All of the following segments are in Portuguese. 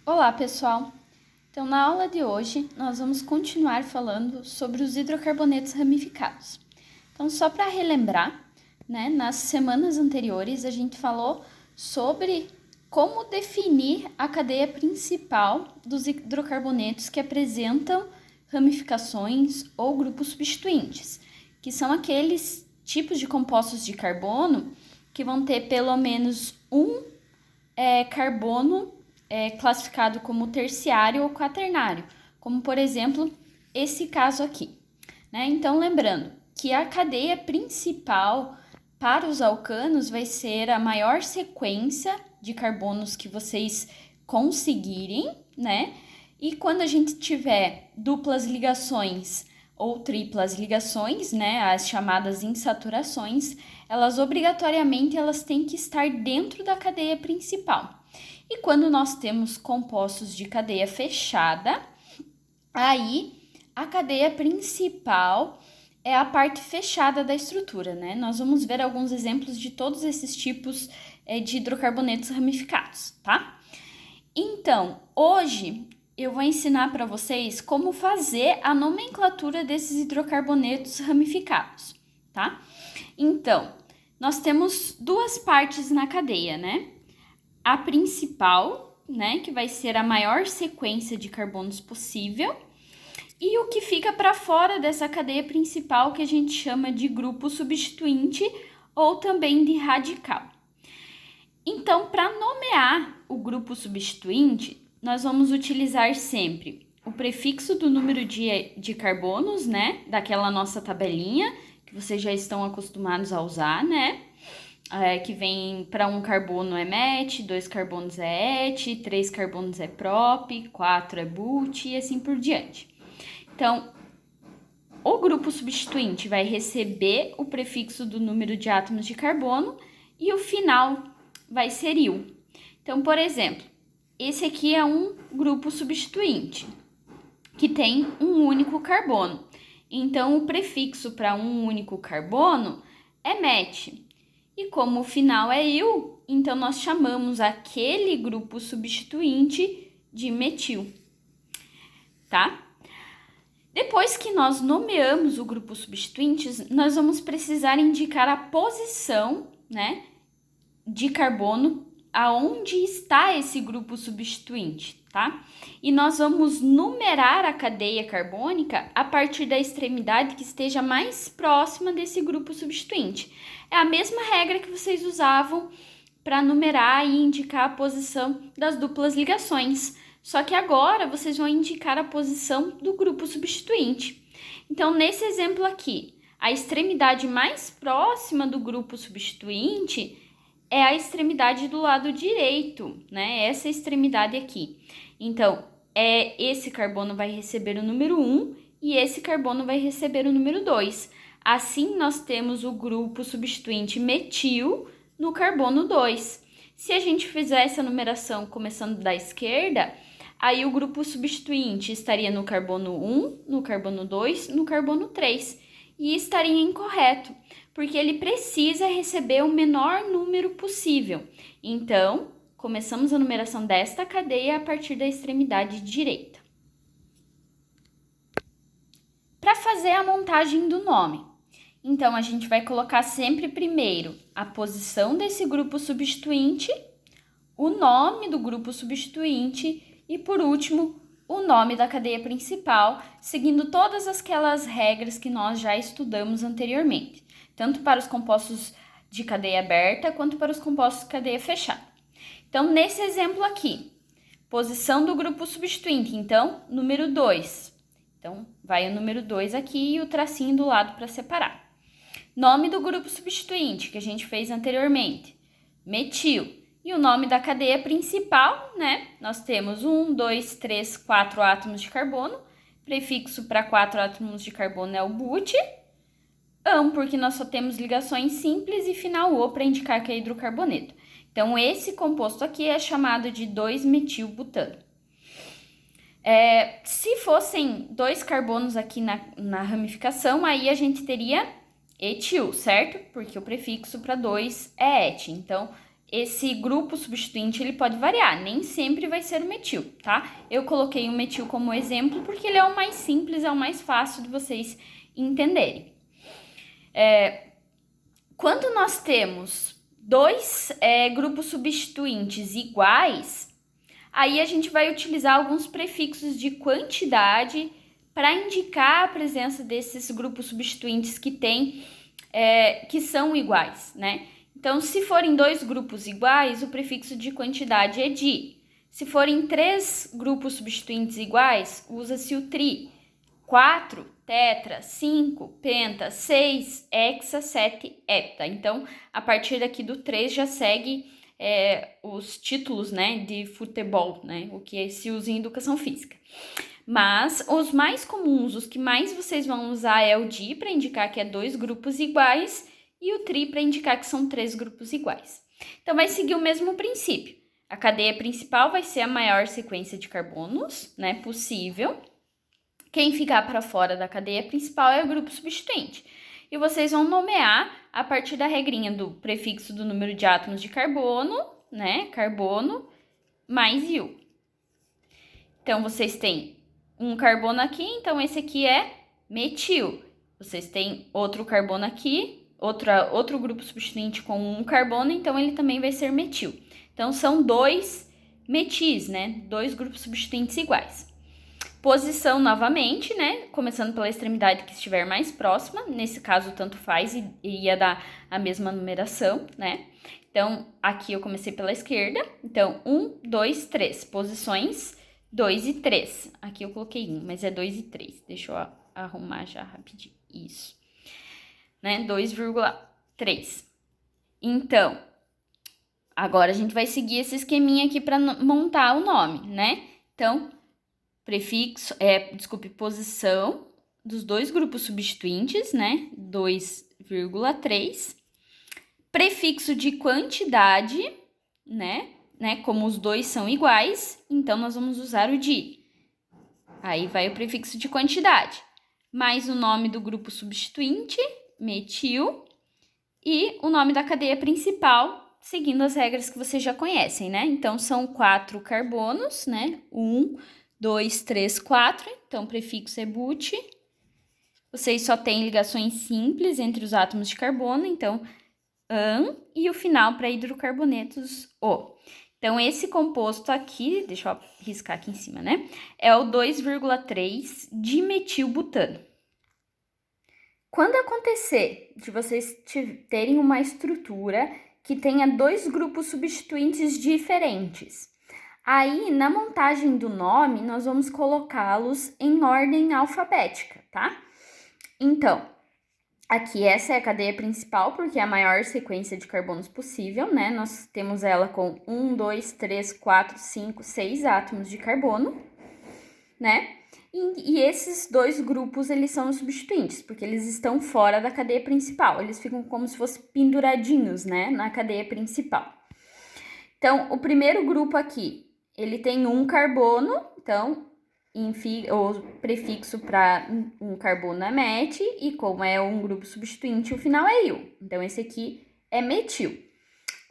Olá, pessoal! Então, na aula de hoje, nós vamos continuar falando sobre os hidrocarbonetos ramificados. Então, só para relembrar, nas semanas anteriores a gente falou sobre como definir a cadeia principal dos hidrocarbonetos que apresentam ramificações ou grupos substituintes, que são aqueles tipos de compostos de carbono que vão ter pelo menos um carbono classificado como terciário ou quaternário, como por exemplo esse caso aqui. Então, lembrando que a cadeia principal para os alcanos vai ser a maior sequência de carbonos que vocês conseguirem, E quando a gente tiver duplas ligações ou triplas ligações, as chamadas insaturações, elas obrigatoriamente têm que estar dentro da cadeia principal. E quando nós temos compostos de cadeia fechada, aí a cadeia principal é a parte fechada da estrutura, Nós vamos ver alguns exemplos de todos esses tipos de hidrocarbonetos ramificados, tá? Então, hoje eu vou ensinar para vocês como fazer a nomenclatura desses hidrocarbonetos ramificados, tá? Então, nós temos duas partes na cadeia, A principal, que vai ser a maior sequência de carbonos possível, e o que fica para fora dessa cadeia principal, que a gente chama de grupo substituinte ou também de radical. Então, para nomear o grupo substituinte, nós vamos utilizar sempre o prefixo do número de carbonos, daquela nossa tabelinha, que vocês já estão acostumados a usar, que vem para um carbono é met, 2 carbonos é et, 3 carbonos é prop, 4 é but e assim por diante. Então, o grupo substituinte vai receber o prefixo do número de átomos de carbono e o final vai ser il. Então, por exemplo, esse aqui é um grupo substituinte que tem um único carbono. Então, o prefixo para um único carbono é met. E como o final é il, então nós chamamos aquele grupo substituinte de metil, tá? Depois que nós nomeamos o grupo substituinte, nós vamos precisar indicar a posição, de carbono aonde está esse grupo substituinte, tá? E nós vamos numerar a cadeia carbônica a partir da extremidade que esteja mais próxima desse grupo substituinte. É a mesma regra que vocês usavam para numerar e indicar a posição das duplas ligações. Só que agora vocês vão indicar a posição do grupo substituinte. Então, nesse exemplo aqui, a extremidade mais próxima do grupo substituinte é a extremidade do lado direito, Essa extremidade aqui. Então, esse carbono vai receber o número 1 e esse carbono vai receber o número 2. Assim, nós temos o grupo substituinte metil no carbono 2. Se a gente fizer essa numeração começando da esquerda, aí o grupo substituinte estaria no carbono 1, no carbono 2, no carbono 3. E estaria incorreto, porque ele precisa receber o menor número possível. Então, começamos a numeração desta cadeia a partir da extremidade direita. Para fazer a montagem do nome, então a gente vai colocar sempre primeiro a posição desse grupo substituinte, o nome do grupo substituinte e, por último, o nome da cadeia principal, seguindo todas aquelas regras que nós já estudamos anteriormente, tanto para os compostos de cadeia aberta quanto para os compostos de cadeia fechada. Então, nesse exemplo aqui, posição do grupo substituinte, então, número 2. Então, vai o número 2 aqui e o tracinho do lado para separar. Nome do grupo substituinte, que a gente fez anteriormente, metil. E o nome da cadeia principal, Nós temos 1, 2, 3, 4 átomos de carbono. Prefixo para 4 átomos de carbono é o but. Porque nós só temos ligações simples e final O para indicar que é hidrocarboneto. Então, esse composto aqui é chamado de 2-metilbutano. Se fossem 2 carbonos aqui na ramificação, aí a gente teria etil, certo? Porque o prefixo para 2 é et. Então, esse grupo substituinte ele pode variar, nem sempre vai ser o metil, tá? Eu coloquei o metil como exemplo porque ele é o mais simples, é o mais fácil de vocês entenderem. Quando nós temos dois grupos substituintes iguais, aí a gente vai utilizar alguns prefixos de quantidade para indicar a presença desses grupos substituintes que são iguais, né? Então, se forem dois grupos iguais, o prefixo de quantidade é di. Se forem três grupos substituintes iguais, usa-se o tri. 4, tetra, 5, penta, 6, hexa, 7, hepta. Então, a partir daqui do 3 já segue os títulos, né, de futebol, né, o que se usa em educação física. Mas os mais comuns, os que mais vocês vão usar é o di para indicar que é dois grupos iguais e o tri para indicar que são três grupos iguais. Então, vai seguir o mesmo princípio. A cadeia principal vai ser a maior sequência de carbonos, né, possível. Quem ficar para fora da cadeia principal é o grupo substituinte. E vocês vão nomear a partir da regrinha do prefixo do número de átomos de carbono, né, carbono, mais IU. Então, vocês têm um carbono aqui, então esse aqui é metil. Vocês têm outro carbono aqui, outro grupo substituinte com um carbono, então ele também vai ser metil. Então, são dois metis, né? Dois grupos substituintes iguais. Posição novamente, né? Começando pela extremidade que estiver mais próxima. Nesse caso, tanto faz e ia dar a mesma numeração, né? Então, aqui eu comecei pela esquerda. Então, 1, 2, 3. Posições 2 e 3. Aqui eu coloquei 1, mas é 2 e 3. Deixa eu arrumar já rapidinho. Isso. Né? 2,3. Então, agora a gente vai seguir esse esqueminha aqui para montar o nome, né? Então, posição dos dois grupos substituintes, né? 2,3. Prefixo de quantidade, né? Como os dois são iguais, então nós vamos usar o di. Aí vai o prefixo de quantidade, mais o nome do grupo substituinte, metil, e o nome da cadeia principal, seguindo as regras que vocês já conhecem, né? Então, são 4 carbonos, né? 1, 2, 3, 4. Então, o prefixo é but. Vocês só têm ligações simples entre os átomos de carbono, então, an, e o final para hidrocarbonetos, o. Então, esse composto aqui, deixa eu riscar aqui em cima, né? É o 2,3 dimetilbutano. Quando acontecer de vocês terem uma estrutura que tenha dois grupos substituintes diferentes, aí na montagem do nome nós vamos colocá-los em ordem alfabética, tá? Então, aqui essa é a cadeia principal, porque é a maior sequência de carbonos possível, né? Nós temos ela com 1, 2, 3, 4, 5, 6 átomos de carbono, né? E esses dois grupos, eles são os substituintes, porque eles estão fora da cadeia principal. Eles ficam como se fossem penduradinhos, né? Na cadeia principal. Então, o primeiro grupo aqui, ele tem um carbono, então, o prefixo para um carbono é met, e como é um grupo substituinte, o final é il. Então, esse aqui é metil.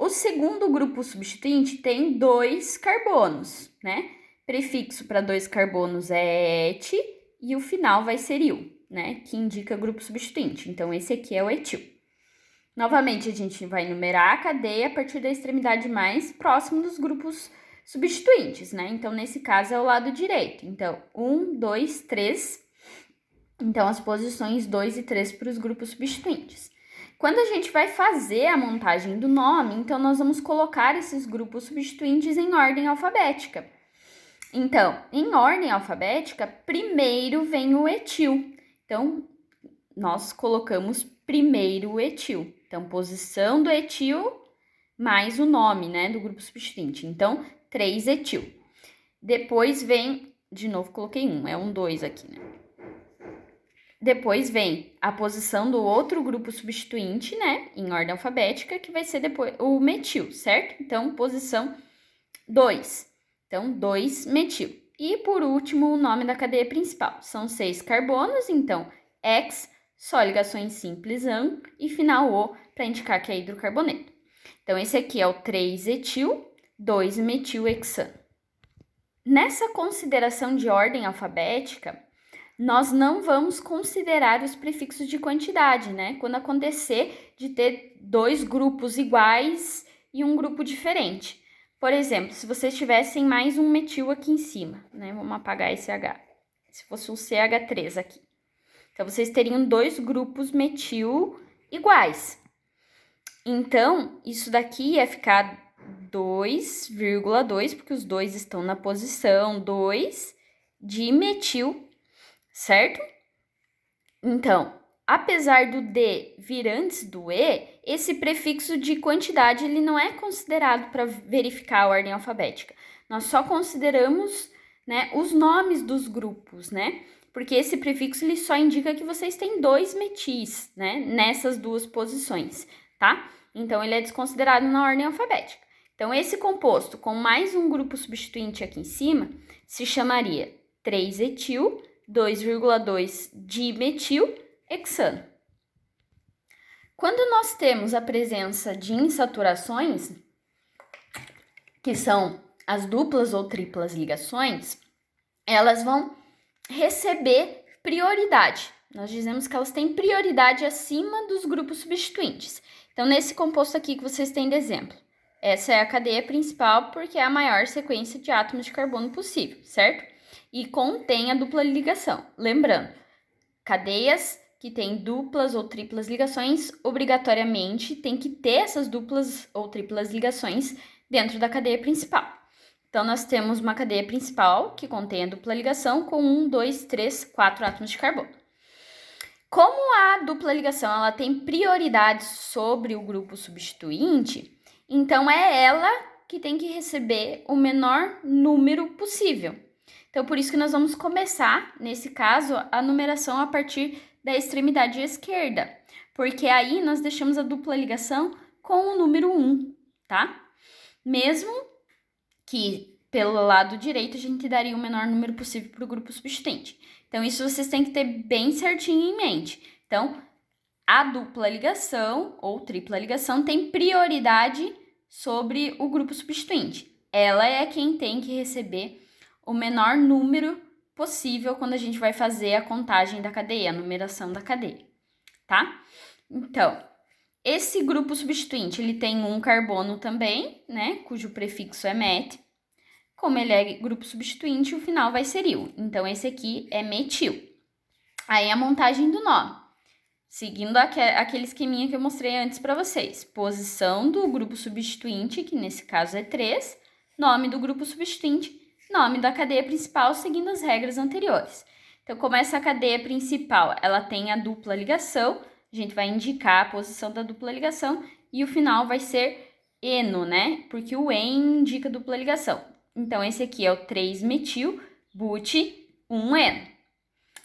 O segundo grupo substituinte tem 2 carbonos, né? Prefixo para 2 carbonos é et, e o final vai ser il, né? Que indica grupo substituinte. Então, esse aqui é o etil. Novamente, a gente vai numerar a cadeia a partir da extremidade mais próxima dos grupos substituintes, né? Então, nesse caso, é o lado direito. Então, 1, 2, 3. Então, as posições 2 e 3 para os grupos substituintes. Quando a gente vai fazer a montagem do nome, então, nós vamos colocar esses grupos substituintes em ordem alfabética. Então, em ordem alfabética, primeiro vem o etil. Então, nós colocamos primeiro o etil. Então, posição do etil mais o nome, né, do grupo substituinte. Então, 3-etil. Depois vem, de novo coloquei 1, é um 2 aqui, né? Depois vem a posição do outro grupo substituinte, né, em ordem alfabética, que vai ser depois o metil, certo? Então, posição 2. Então, 2-metil. E, por último, o nome da cadeia principal. São 6 carbonos, então, X, só ligações simples, an, e final O, para indicar que é hidrocarboneto. Então, esse aqui é o 3-etil, 2-metilhexano. Nessa consideração de ordem alfabética, nós não vamos considerar os prefixos de quantidade, né? Quando acontecer de ter dois grupos iguais e um grupo diferente. Por exemplo, se vocês tivessem mais um metil aqui em cima, né? Vamos apagar esse H. Se fosse um CH3 aqui. Então, vocês teriam dois grupos metil iguais. Então, isso daqui ia ficar 2,2, porque os dois estão na posição 2 de metil, certo? Então, apesar do D vir antes do E, esse prefixo de quantidade ele não é considerado para verificar a ordem alfabética. Nós só consideramos, né, os nomes dos grupos, né? Porque esse prefixo ele só indica que vocês têm dois metis, né, nessas duas posições, tá? Então, ele é desconsiderado na ordem alfabética. Então, esse composto com mais um grupo substituinte aqui em cima se chamaria 3-etil, 2,2 dimetilhexano. Quando nós temos a presença de insaturações, que são as duplas ou triplas ligações, elas vão receber prioridade. Nós dizemos que elas têm prioridade acima dos grupos substituintes. Então, nesse composto aqui que vocês têm de exemplo, essa é a cadeia principal porque é a maior sequência de átomos de carbono possível, certo? E contém a dupla ligação. Lembrando, cadeias que têm duplas ou triplas ligações, obrigatoriamente tem que ter essas duplas ou triplas ligações dentro da cadeia principal. Então, nós temos uma cadeia principal que contém a dupla ligação com 1, 2, 3, 4 átomos de carbono. Como a dupla ligação ela tem prioridade sobre o grupo substituinte, então é ela que tem que receber o menor número possível. Então, por isso que nós vamos começar, nesse caso, a numeração a partir da extremidade esquerda, porque aí nós deixamos a dupla ligação com o número 1, tá? Mesmo que pelo lado direito a gente daria o menor número possível para o grupo substituinte. Então, isso vocês têm que ter bem certinho em mente. Então, a dupla ligação ou tripla ligação tem prioridade sobre o grupo substituinte. Ela é quem tem que receber o menor número possível quando a gente vai fazer a contagem da cadeia, a numeração da cadeia, tá? Então, esse grupo substituinte, ele tem um carbono também, né, cujo prefixo é met. Como ele é grupo substituinte, o final vai ser il. Então, esse aqui é metil. Aí, a montagem do nome. Seguindo aquele esqueminha que eu mostrei antes para vocês. Posição do grupo substituinte, que nesse caso é 3. Nome do grupo substituinte, nome da cadeia principal, seguindo as regras anteriores. Então, como essa cadeia principal, ela tem a dupla ligação, a gente vai indicar a posição da dupla ligação e o final vai ser eno, né? Porque o en indica dupla ligação. Então, esse aqui é o 3-metil, but-1-eno.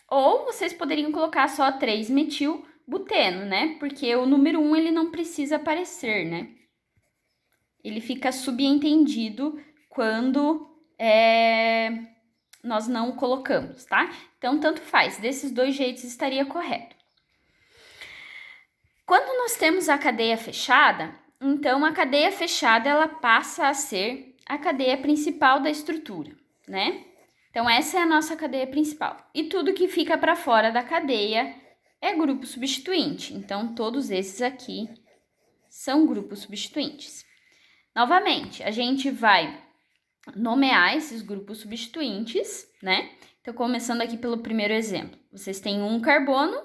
Ou vocês poderiam colocar só 3-metil-buteno, né? Porque o número 1 ele não precisa aparecer, né? Ele fica subentendido quando nós não colocamos, tá? Então, tanto faz. Desses dois jeitos estaria correto. Quando nós temos a cadeia fechada, então a cadeia fechada ela passa a ser a cadeia principal da estrutura, né? Então, essa é a nossa cadeia principal. E tudo que fica para fora da cadeia é grupo substituinte. Então, todos esses aqui são grupos substituintes. Novamente, a gente vai nomear esses grupos substituintes, né? Então, começando aqui pelo primeiro exemplo. Vocês têm um carbono,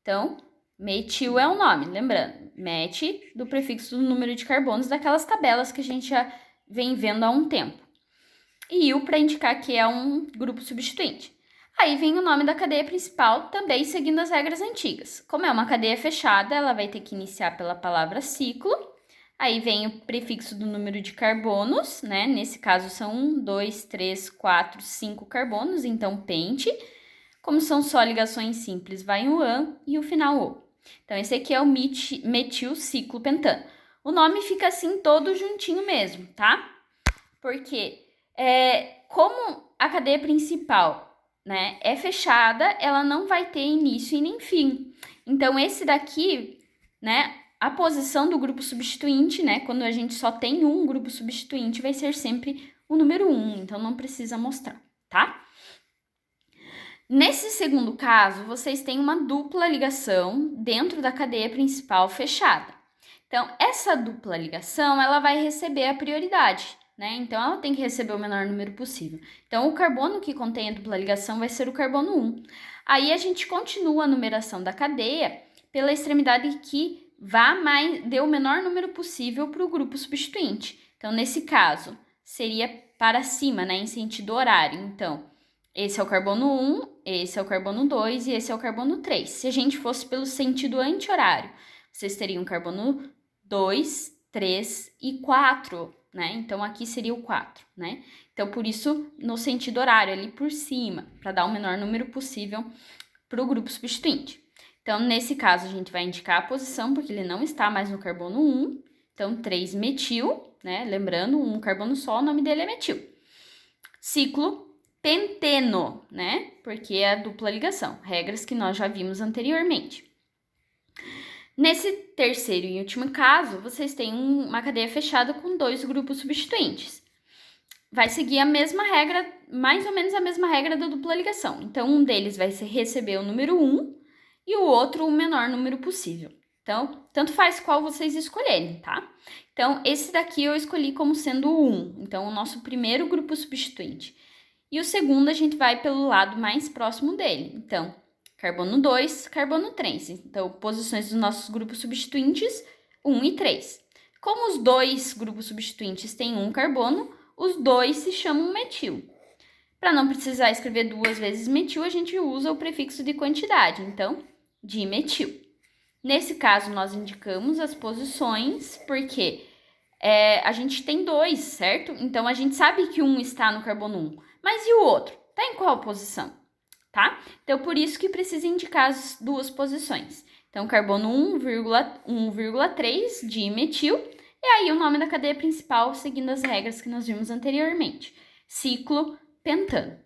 então, metil é o nome, lembrando. Met do prefixo do número de carbonos daquelas tabelas que a gente já vem vendo há um tempo. E il para indicar que é um grupo substituinte. Aí vem o nome da cadeia principal, também seguindo as regras antigas. Como é uma cadeia fechada, ela vai ter que iniciar pela palavra ciclo. Aí vem o prefixo do número de carbonos, né? Nesse caso são 1, 2, 3, 4, 5 carbonos, então pente. Como são só ligações simples, vai o an e o final o. Então, esse aqui é o metilciclopentano. O nome fica assim todo juntinho mesmo, tá? Porque como a cadeia principal, né, é fechada, ela não vai ter início e nem fim. Então, esse daqui, né, a posição do grupo substituinte, né? Quando a gente só tem um grupo substituinte, vai ser sempre o número 1, então não precisa mostrar, tá? Nesse segundo caso, vocês têm uma dupla ligação dentro da cadeia principal fechada. Então, essa dupla ligação, ela vai receber a prioridade, né? Então, ela tem que receber o menor número possível. Então, o carbono que contém a dupla ligação vai ser o carbono 1. Aí, a gente continua a numeração da cadeia pela extremidade que dê o menor número possível para o grupo substituinte. Então, nesse caso, seria para cima, né? Em sentido horário. Então, esse é o carbono 1, esse é o carbono 2 e esse é o carbono 3. Se a gente fosse pelo sentido anti-horário, vocês teriam carbono 2, 3 e 4, né? Então, aqui seria o 4, né? Então, por isso, no sentido horário, ali por cima, para dar o menor número possível para o grupo substituinte. Então, nesse caso, a gente vai indicar a posição, porque ele não está mais no carbono 1. Então, 3-metil, né? Lembrando, um carbono só, o nome dele é metil. Ciclo penteno, né? Porque é a dupla ligação, regras que nós já vimos anteriormente. Nesse terceiro e último caso, vocês têm uma cadeia fechada com 2 grupos substituintes. Vai seguir a mesma regra, mais ou menos a mesma regra da dupla ligação. Então, um deles vai receber o número 1 e o outro o menor número possível. Então, tanto faz qual vocês escolherem, tá? Então, esse daqui eu escolhi como sendo o 1. Então, o nosso primeiro grupo substituinte. E o segundo, a gente vai pelo lado mais próximo dele. Então, carbono 2, carbono 3. Então, posições dos nossos grupos substituintes, 1 e 3. Como os 2 grupos substituintes têm um carbono, os 2 se chamam metil. Para não precisar escrever 2 vezes metil, a gente usa o prefixo de quantidade. Então, dimetil. Nesse caso, nós indicamos as posições, porque a gente tem 2, certo? Então, a gente sabe que um está no carbono 1. Mas e o outro? Está em qual posição? Tá? Então, por isso que precisa indicar as 2 posições. Então, carbono 1,3 dimetil. E aí, o nome da cadeia principal, seguindo as regras que nós vimos anteriormente. Ciclo pentano.